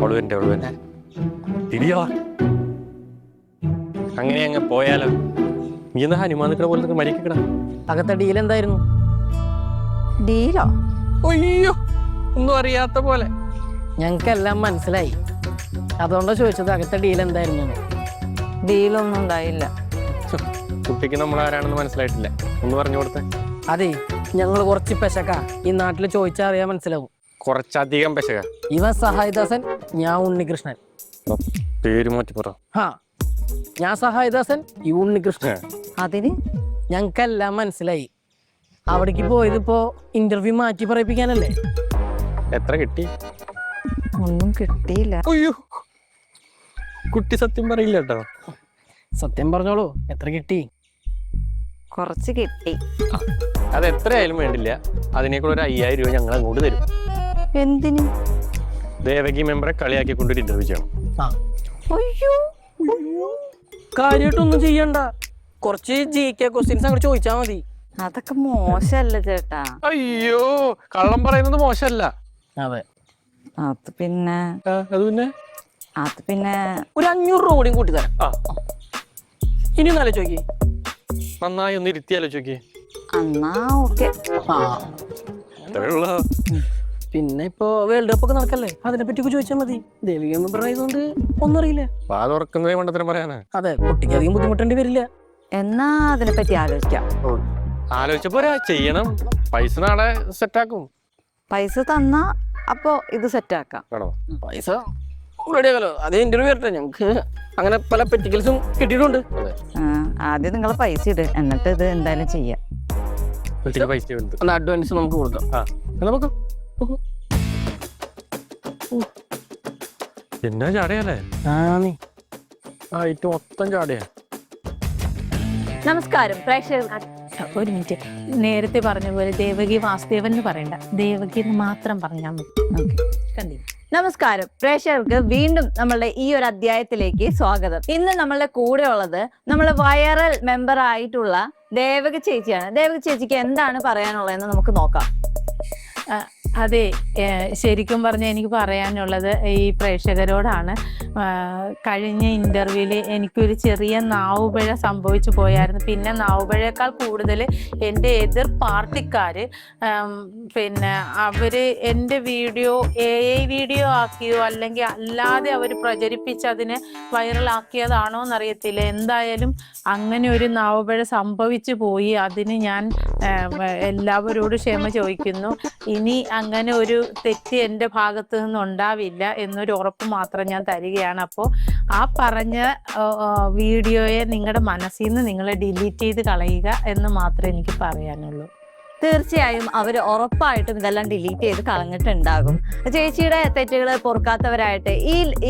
ഒളുവന്റെ തിരിയോ അങ്ങനെ അങ്ങ് പോയാലോ? നീ എന്നാ ഹനുമാൻ നിൽക്കണ പോലെ മരിക്കണ. അകത്തെ ഡീൽ എന്തായിരുന്നു? ഡീലോ? അയ്യോ, ഒന്നും അറിയാത്ത പോലെ. ഞങ്ങൾക്കെല്ലാം മനസ്സിലായി, അതുകൊണ്ടാ ചോദിച്ചത് അകത്തെ ഡീൽ എന്തായിരുന്നു. ഡീലൊന്നും ഉണ്ടായില്ല. കുട്ടിക്ക് നമ്മൾ ആരാണെന്ന് മനസ്സിലായിട്ടില്ല, ഒന്ന് പറഞ്ഞു കൊടുത്തേ. അതെ, ഞങ്ങൾ കുറച്ച് പെശക ഈ നാട്ടിൽ ചോദിച്ചാൽ അറിയാൻ മനസ്സിലാവും. കുറച്ചധികം പെശക. ഇവൻ സഹായദാസൻ, ഞാൻ ഉണ്ണികൃഷ്ണൻ. പേര് മാറ്റി പറ. ഞാൻ സഹായദാസൻ, ഈ ഉണ്ണികൃഷ്ണൻ. അതിന് ഞങ്ങൾക്കെല്ലാം മനസ്സിലായി. അവിടേക്ക് പോയതിപ്പോ ഇന്റർവ്യൂ മാറ്റി പറയിപ്പിക്കാനല്ലേ? എത്ര കിട്ടി? ഒന്നും കിട്ടിയില്ല. അയ്യോ, കുട്ടി സത്യം പറയില്ല കേട്ടോ. സത്യം പറഞ്ഞോളൂ, എത്ര കിട്ടി? കുറച്ച് കിട്ടി. അത് എത്രയായാലും വേണ്ടില്ല, അതിനേക്കൂടെ ഒരു 5000 രൂപ ഞങ്ങൾ അങ്ങോട്ട് തരും. എന്തിന്? ദേവകി മെമ്പറെ കളിയാക്കിക്കൊണ്ടൊരു ഇന്റർവ്യൂ ചെയ്യണം. അയ്യോ, കാര്യമായിട്ടൊന്നും ചെയ്യണ്ട, കുറച്ച് GK ക്വസ്റ്റ്യൻസ് അങ്ങോട്ട് ചോദിച്ചാ മതി. അതൊക്കെ മോശല്ല ചേട്ടാ. അയ്യോ, കള്ളം പറയുന്നത് മോശമല്ല. അതെ, അത് പിന്നെ ഒരു 500 രൂപ കൂടിയും കൂട്ടി തരാം. ഇനി ഒന്ന് ആലോചിക്ക്. നന്നായി ഒന്ന് ഇരുത്തി ആലോചിക്കേ. എന്നാ ഓക്കെ. പിന്നെ ഇപ്പൊ വേൾഡ് കപ്പ് ഒക്കെ നടക്കല്ലേ, അതിനെ പറ്റി ചോദിച്ചാൽ മതി. ദേവിക മെമ്പർ ആയതുകൊണ്ട് ഒന്നും അറിയില്ല. തുറക്കുന്നതേ മണ്ടത്തരം പറയാനാ. അതെ, കുട്ടിക്ക് അധികം ബുദ്ധിമുട്ടേണ്ടി വരില്ല. എന്നാ അതിനെ പറ്റി ആലോചിക്കാം. ആലോചിച്ചപ്പോരാ ചെയ്യണം. പൈസ നാളെ സെറ്റാക്കും. പൈസ തന്നാ അപ്പൊ ഇത് സെറ്റാക്കാം. പൈസ റെഡിയാക്കല്ലോ, അതേ ഇന്റർവ്യൂ വരട്ടെ. ഞങ്ങക്ക് അങ്ങനെ പല പെറ്റിക്കൽസും കിട്ടിയിട്ടുണ്ട്. ആദ്യം നിങ്ങൾ പൈസ ഇട്, എന്നിട്ട് ഇത് എന്തായാലും ചെയ്യാം. അഡ്വാൻസ് നമുക്ക് കൊടുക്കാം. എന്നാ ചാടയല്ലേ? മൊത്തം ചാടയാ. നമസ്കാരം പ്രേക്ഷകർ. ഒരു മിനിറ്റ്, നേരത്തെ പറഞ്ഞ പോലെ ദേവകി വാസുദേവൻ എന്ന് പറയണ്ട, ദേവകി എന്ന് മാത്രം പറഞ്ഞാൽ മതി. നമസ്കാരം പ്രേക്ഷകർക്ക്, വീണ്ടും നമ്മളുടെ ഈ ഒരു അധ്യായത്തിലേക്ക് സ്വാഗതം. ഇന്ന് നമ്മളുടെ കൂടെ ഉള്ളത് നമ്മളെ വൈറൽ മെമ്പർ ആയിട്ടുള്ള ദേവകി ചേച്ചിയാണ്. ദേവകി ചേച്ചിക്ക് എന്താണ് പറയാനുള്ളതെന്ന് നമുക്ക് നോക്കാം. അതെ, ശരിക്കും പറഞ്ഞാൽ എനിക്ക് പറയാനുള്ളത് ഈ പ്രേക്ഷകരോടാണ്. കഴിഞ്ഞ ഇൻ്റർവ്യൂവിൽ എനിക്കൊരു ചെറിയ നാവുപിഴ സംഭവിച്ചു പോയായിരുന്നു. പിന്നെ നാവുപിഴയേക്കാൾ കൂടുതൽ എൻ്റെ എതിർ പാർട്ടിക്കാർ പിന്നെ അവർ എൻ്റെ വീഡിയോ AI വീഡിയോ ആക്കിയോ അല്ലെങ്കിൽ അല്ലാതെ അവർ പ്രചരിപ്പിച്ച് അതിനെ വൈറലാക്കിയതാണോ എന്നറിയത്തില്ല. എന്തായാലും അങ്ങനെ ഒരു നാവുപിഴ സംഭവിച്ചു പോയി. അതിന് ഞാൻ എല്ലാവരോടും ക്ഷമ ചോദിക്കുന്നു. ഇനി അങ്ങനെ ഒരു തെറ്റ് എൻ്റെ ഭാഗത്തു നിന്നുണ്ടാവില്ല എന്നൊരു ഉറപ്പ് മാത്രം ഞാൻ തരികയാണ്. അപ്പോൾ ആ പറഞ്ഞ വീഡിയോയെ നിങ്ങളുടെ മനസ്സിൽ നിന്ന് നിങ്ങൾ ഡിലീറ്റ് ചെയ്ത് കളയുക എന്ന് മാത്രമേ എനിക്ക് പറയാനുള്ളൂ. തീർച്ചയായും അവർ ഉറപ്പായിട്ടും ഇതെല്ലാം ഡിലീറ്റ് ചെയ്ത് കളഞ്ഞിട്ടുണ്ടാകും. ചേച്ചിയുടെ തെറ്റുകൾ പൊറുക്കാത്തവരായിട്ട്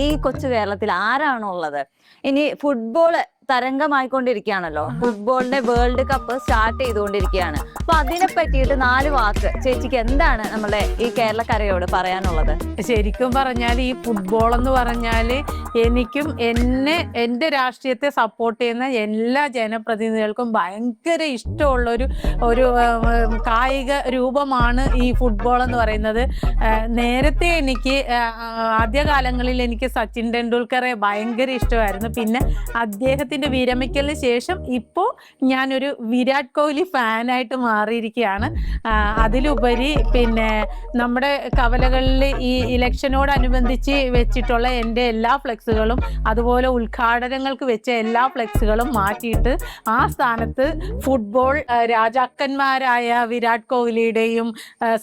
ഈ കൊച്ചു കേരളത്തിൽ ആരാണുള്ളത്? ഇനി ഫുട്ബോൾ തരംഗമായിക്കൊണ്ടിരിക്കുകയാണല്ലോ. ഫുട്ബോളിന്റെ വേൾഡ് കപ്പ് സ്റ്റാർട്ട് ചെയ്തുകൊണ്ടിരിക്കുകയാണ്. അപ്പൊ അതിനെ പറ്റിയിട്ട് 4 വാക്ക് ചേച്ചിക്ക് എന്താണ് നമ്മുടെ ഈ കേരളക്കരയോട് പറയാനുള്ളത്? ശരിക്കും പറഞ്ഞാൽ ഈ ഫുട്ബോൾ എന്ന് പറഞ്ഞാൽ എനിക്കും എൻ്റെ രാഷ്ട്രീയത്തെ സപ്പോർട്ട് ചെയ്യുന്ന എല്ലാ ജനപ്രതിനിധികൾക്കും ഭയങ്കര ഇഷ്ടമുള്ളൊരു കായിക രൂപമാണ് ഈ ഫുട്ബോൾ എന്ന് പറയുന്നത്. നേരത്തെ എനിക്ക് ആദ്യകാലങ്ങളിൽ എനിക്ക് സച്ചിൻ ടെണ്ടുൽക്കറെ ഭയങ്കര ഇഷ്ടമായിരുന്നു. പിന്നെ അദ്ദേഹത്തിൻ്റെ വിരമിക്കലിന് ശേഷം ഇപ്പോൾ ഞാനൊരു വിരാട് കോഹ്ലി ഫാനായിട്ട് മാറിയിരിക്കുകയാണ്. അതിലുപരി പിന്നെ നമ്മുടെ കവലകളിൽ ഈ ഇലക്ഷനോടനുബന്ധിച്ച് വെച്ചിട്ടുള്ള എൻ്റെ എല്ലാ ഫ്ലെക്സുകളും അതുപോലെ ഉദ്ഘാടനങ്ങൾക്ക് വെച്ച എല്ലാ ഫ്ലെക്സുകളും മാറ്റിയിട്ട് ആ സ്ഥാനത്ത് ഫുട്ബോൾ രാജാക്കന്മാരായ വിരാട് കോഹ്ലിയുടെയും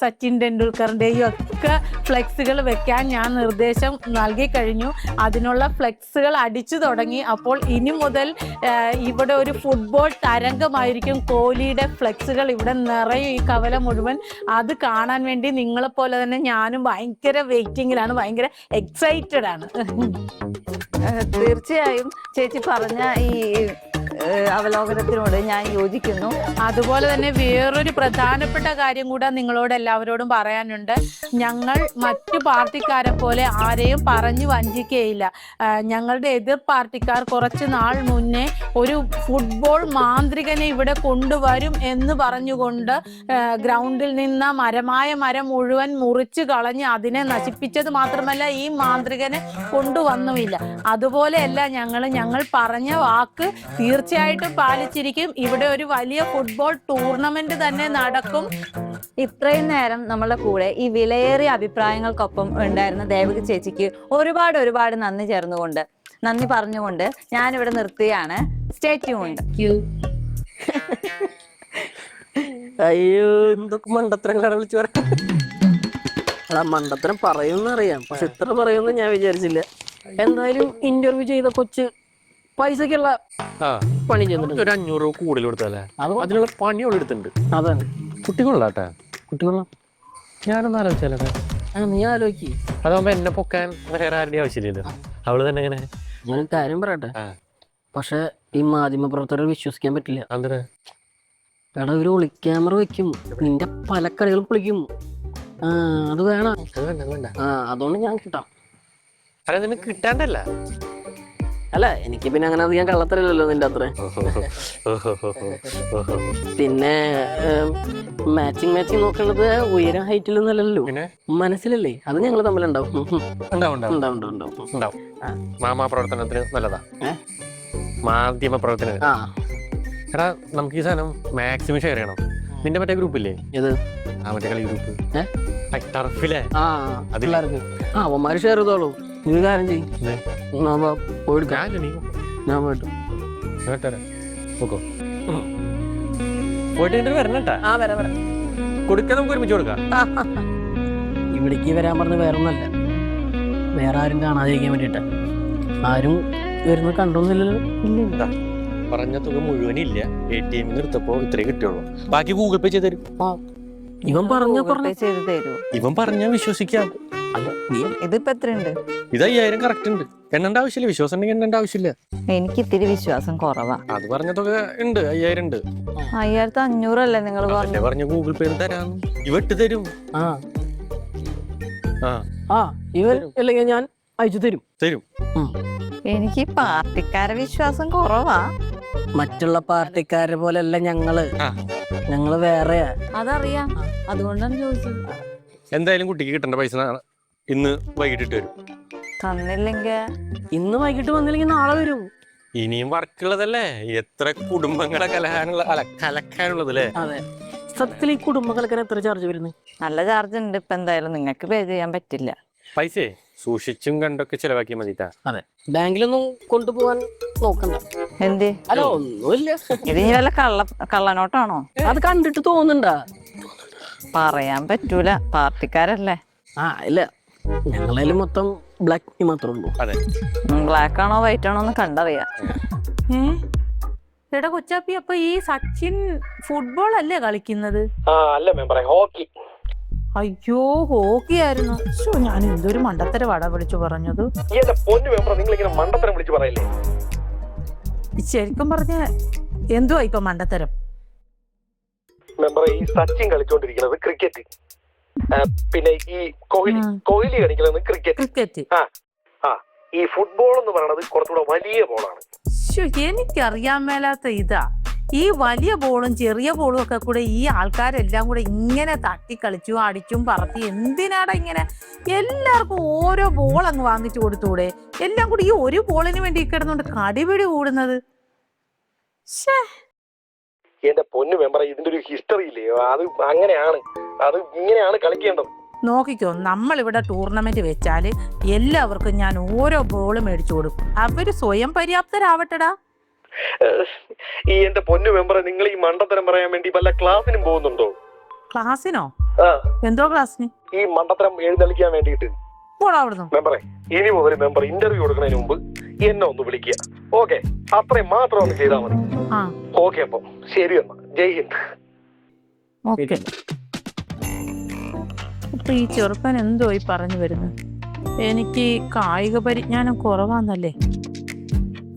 സച്ചിൻ ടെണ്ടുൽക്കറിൻ്റെയും ഒക്കെ ഫ്ലെക്സുകൾ വെക്കാൻ ഞാൻ നിർദ്ദേശം നൽകി കഴിഞ്ഞു. അതിനുള്ള ഫ്ലെക്സുകൾ അടിച്ചു തുടങ്ങി. അപ്പോൾ ഇനി മുതൽ ഇവിടെ ഒരു ഫുട്ബോൾ തരംഗമായിരിക്കും. കോഹ്ലിയുടെ ഫ്ലെക്സുകൾ ഇവിടെ നിറയും, ഈ കവല മുഴുവൻ. അത് കാണാൻ വേണ്ടി നിങ്ങളെപ്പോലെ തന്നെ ഞാനും ഭയങ്കര വെയിറ്റിങ്ങിലാണ്, ഭയങ്കര എക്സൈറ്റഡ് ആണ്. തീർച്ചയായും ചേച്ചി പറഞ്ഞ ഈ അവലോകനത്തിനോട് ഞാൻ യോജിക്കുന്നു. അതുപോലെ തന്നെ വേറൊരു പ്രധാനപ്പെട്ട കാര്യം കൂടെ നിങ്ങളോട് എല്ലാവരോടും പറയാനുണ്ട്. ഞങ്ങൾ മറ്റു പാർട്ടിക്കാരെ പോലെ ആരെയും പറഞ്ഞു വഞ്ചിക്കുകയില്ല. ഞങ്ങളുടെ എതിർ പാർട്ടിക്കാർ കുറച്ച് നാൾ മുന്നേ ഒരു ഫുട്ബോൾ മാന്ത്രികനെ ഇവിടെ കൊണ്ടുവരും എന്ന് പറഞ്ഞുകൊണ്ട് ഗ്രൗണ്ടിൽ നിന്ന് മരം മുഴുവൻ മുറിച്ചു കളഞ്ഞ് അതിനെ നശിപ്പിച്ചത് മാത്രമല്ല ഈ മാന്ത്രികനെ കൊണ്ടുവന്നുമില്ല. അതുപോലെയല്ല ഞങ്ങൾ പറഞ്ഞ വാക്ക് തീർച്ചയായിട്ടും പാലിച്ചിരിക്കും. ഇവിടെ ഒരു വലിയ ഫുട്ബോൾ ടൂർണമെന്റ് തന്നെ നടക്കും. ഇത്രയും നേരം നമ്മളുടെ കൂടെ ഈ വിലയേറിയ അഭിപ്രായങ്ങൾക്കൊപ്പം ഉണ്ടായിരുന്ന ദേവകി ചേച്ചിക്ക് ഒരുപാട് നന്ദി പറഞ്ഞുകൊണ്ട് ഞാനിവിടെ നിർത്തുകയാണ്. Stay tuned. അയ്യോ എന്തൊക്കെ മണ്ടത്തരങ്ങളാണ് വിളിച്ചു പറയാം. അതാ മണ്ടത്തരം പറയുമെന്ന് അറിയാം, പക്ഷെ ഇത്ര പറയുമെന്ന് ഞാൻ വിചാരിച്ചില്ല. എന്തായാലും ഇന്റർവ്യൂ ചെയ്ത കൊച്ച് പൈസക്കുള്ള പണി ചെയ്യുന്നുണ്ട്. ഒരു 500 രൂപ കൂടുതൽ കൊടുത്തല്ലേ, അതിനുള്ള പണി അവൾ എടുത്തിട്ടുണ്ട്. അതാണ് കുട്ടികൊള്ളാട്ടെ, കുട്ടികളാ. ഞാനൊന്ന് ആലോചിച്ചാലേ. നീ ആലോചിക്ക്. അതാകുമ്പോ എന്നെ പൊക്കാൻ വേറെ ആരുടെ ആവശ്യമില്ലല്ലോ, അവള് തന്നെ ഇങ്ങനെ. ഞാനൊരു കാര്യം പറയട്ടെ, പക്ഷെ ഈ മാധ്യമ പ്രവർത്തകരെ വിശ്വസിക്കാൻ പറ്റില്ല. എന്തിനാ? എടാ ഒരു ഒളി ക്യാമറ വെക്കും, നിന്റെ പല കളികളും പൊളിക്കും. അത് വേണം. അതുകൊണ്ട് ഞാൻ കിട്ടാം. അല്ല നിനക്ക് കിട്ടാണ്ടല്ല. അല്ല എനിക്ക് പിന്നെ അങ്ങനെ അധികം കള്ളത്തരല്ലോ നിന്റെ അത്ര. പിന്നെ മാച്ചിങ് നോക്കേണ്ടത് ഉയരം ഹൈറ്റിലൊന്നല്ലല്ലോ, മനസ്സിലല്ലേ. അത് ഞങ്ങൾ തമ്മിലുണ്ടാവും. മാമാ പ്രവർത്തനത്തിന് നല്ലതാ, മാധ്യമ പ്രവർത്തനം. എടാ നമുക്ക് ഈ സാധനം മാക്സിമം ഷെയർ ചെയ്യണം. നിന്റെ മറ്റേ ഗ്രൂപ്പില്ലേ, ഏത്? മറ്റേ കളി ഗ്രൂപ്പ് ടർഫിലെ, അവന്മാര് ഷെയർ ചെയ്തോളൂ. ഇത് കാര്യം ചെയ്യും, ഞാൻ പോയിട്ട് പോയിട്ട് വരണട്ടാ. കൊടുക്കാൻ നമുക്ക് ഒരുമിച്ച് കൊടുക്കാം. ഇവിടേക്ക് വരാൻ പറഞ്ഞ വേറൊന്നല്ല, വേറെ ആരും കാണാതിരിക്കാൻ വേണ്ടിട്ടാ. ആരും വരുന്നത് കണ്ടോന്നില്ലല്ലോ. ഇല്ല, പറഞ്ഞ തുക മുഴുവനില്ല. ATM എടുത്തപ്പോ ഇത്രേ കിട്ടുള്ളൂ, ബാക്കി ഗൂഗിൾ പേ ചെയ്ത് തരും. ഇവൻ ചെയ്ത് തരൂ. ഇവൻ പറഞ്ഞാ വിശ്വസിക്കാം. ഇതിപ്പോ എത്രയുണ്ട്? ഇത് 5000 കറക്റ്റ് ഉണ്ട്. എണ്ണേണ്ട ആവശ്യമില്ല, വിശ്വാസം ഉണ്ടെങ്കിൽ എണ്ണേണ്ട ആവശ്യമില്ല. എനിക്ക് ഇത്തിരി വിശ്വാസം കുറവാ. അത് പറഞ്ഞ തുക ഉണ്ട്, 5000 ഉണ്ട്. 1500 അല്ലേ നിങ്ങൾ പറഞ്ഞ ഗൂഗിൾ പേ തരാം. ഇവ ഇട്ട് തരും. ഇവൻ അല്ലെങ്കിൽ ഞാൻ അയച്ചു തരും. എനിക്ക് പാർട്ടിക്കാരെ വിശ്വാസം കുറവാ. മറ്റുള്ള പാർട്ടിക്കാരെ പോലെയല്ല ഞങ്ങള് വേറെയാ. അതറിയാം, അതുകൊണ്ടാണ് ചോദിച്ചത്. എന്തായാലും കുട്ടിക്ക് കിട്ടേണ്ട പൈസ ഇന്ന് വൈകിട്ട് വരും. തന്നില്ലെങ്കിൽ ഇന്ന് വൈകിട്ട് വന്നില്ലെങ്കിൽ നാളെ വരും. ഇനിയും വർക്കുള്ളതല്ലേ, എത്ര കുടുംബങ്ങളെ കലക്കാനുള്ളതല്ലേ. അതെ, സത്യത്തിൽ ഈ കുടുംബം കലക്കാൻ എത്ര ചാർജ് വരുന്നത്? നല്ല ചാർജ് ഉണ്ട്. ഇപ്പൊ എന്തായാലും നിങ്ങൾക്ക് പേ ചെയ്യാൻ പറ്റില്ല. പൈസ സൂക്ഷിച്ചും കണ്ടൊക്കെ ചെലവാക്കിയാൽ മതിട്ടാ. അതെ, ബാങ്കിലൊന്നും കൊണ്ടുപോകാൻ നോക്കണ്ട. എന്തേ? അല്ല ഒന്നുമില്ല. ഇത് ഇനി വല്ല കള്ളനോട്ടാണോ? അത് കണ്ടിട്ട് തോന്നുന്നുണ്ടാ? പറയാൻ പറ്റൂല, പാർട്ടിക്കാരല്ലേ. ഇല്ല, ഞങ്ങളതിൽ മൊത്തം ബ്ലാക്ക് മാത്രമേ ഉള്ളൂ. അതെ, ബ്ലാക്ക് ആണോ വൈറ്റ് ആണോ എന്ന് കണ്ടറിയാം. എടാ കൊച്ചാപ്പി, അപ്പൊ ഈ സച്ചിൻ ഫുട്ബോൾ അല്ലേ കളിക്കുന്നത്? ഹോക്കി. അയ്യോ, ഹോക്കി ആയിരുന്നു. ഞാൻ എന്തൊരു മണ്ടത്തരവാടാ വിളിച്ചു പറഞ്ഞത്. ശരിക്കും പറഞ്ഞ എന്തുവാ ഇപ്പൊ മണ്ടത്തരം? ഈ സച്ചിൻ കളിച്ചോണ്ടിരിക്കുന്നത് ക്രിക്കറ്റ്, പിന്നെ ഈ കോഹ്ലി കളിക്കുന്നത് ക്രിക്കറ്റ്. ഈ ഫുട്ബോൾ എന്ന് പറയുന്നത് കുറച്ചുകൂടെ വലിയ ബോളാണ്. എനിക്കറിയാൻ മേലാത്ത ഇതാ. ഈ വലിയ ബോളും ചെറിയ ബോളും ഒക്കെ കൂടെ ഈ ആൾക്കാരെല്ലാം കൂടെ ഇങ്ങനെ തട്ടിക്കളിച്ചു അടിച്ചും പറത്തി. എന്തിനാടാ ഇങ്ങനെ എല്ലാവർക്കും ഓരോ ബോൾ അങ്ങ് വാങ്ങിച്ചു കൊടുത്തൂടെ? എല്ലാം കൂടി ഈ ഒരു ബോളിന് വേണ്ടി കിടന്നുകൊണ്ട് കടിപിടി കൂടുന്നത്. എന്റെ പൊന്നു മെമ്പറ, ഇതിന്റെ ഒരു ഹിസ്റ്ററി ഇല്ലേ, അത് അങ്ങനെയാണ്, അത് ഇങ്ങനെയാണ് കളിക്കേണ്ടത്. നോക്കിക്കോ, നമ്മളിവിടെ ടൂർണമെന്റ് വെച്ചാല് എല്ലാവർക്കും ഞാൻ ഓരോ ബോള് മേടിച്ചു കൊടുക്കും. അവര് സ്വയം പര്യാപ്തരാവട്ടെടാ. ഈ എന്റെ പൊന്നു മെമ്പറെ, നിങ്ങൾ ഈ മണ്ടത്തരം പറയാൻ വേണ്ടി വല്ല ക്ലാസ്സിനും പോകുന്നുണ്ടോ? ക്ലാസ്സിനോ? എന്തോ ക്ലാസ്സിന്? ഈ മണ്ടത്തരം എഴുന്നള്ളിക്കാൻ വേണ്ടിട്ട്. മെമ്പറെ, ഇനി മുതൽ മെമ്പർ ഇന്റർവ്യൂ കൊടുക്കുന്നതിന് മുമ്പ് എന്നെ ഒന്ന് വിളിക്കുക. ഓക്കെ, അത്രയും മാത്രം ഒന്ന് ചെയ്താൽ മതി. ഓക്കെ, അപ്പൊ ശരി എന്നാ, ജയ് ഹിന്ദ്. ഓക്കെ. അപ്പൊ ഈ ചെറുക്കൻ എന്തോ ഈ പറഞ്ഞു വരുന്നത്? എനിക്ക് കായിക പരിജ്ഞാനം കുറവാന്നല്ലേ?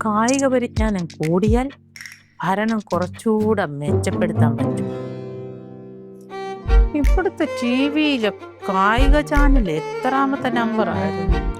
കായിക പരിജ്ഞാനം കൂടിയാൽ ഭരണം കുറച്ചുകൂടെ മെച്ചപ്പെടുത്താൻ പറ്റും. ഇപ്പോഴത്തെ TV-യിലെ കായിക ചാനൽ എത്രാമത്തെ നമ്പറായിരുന്നു?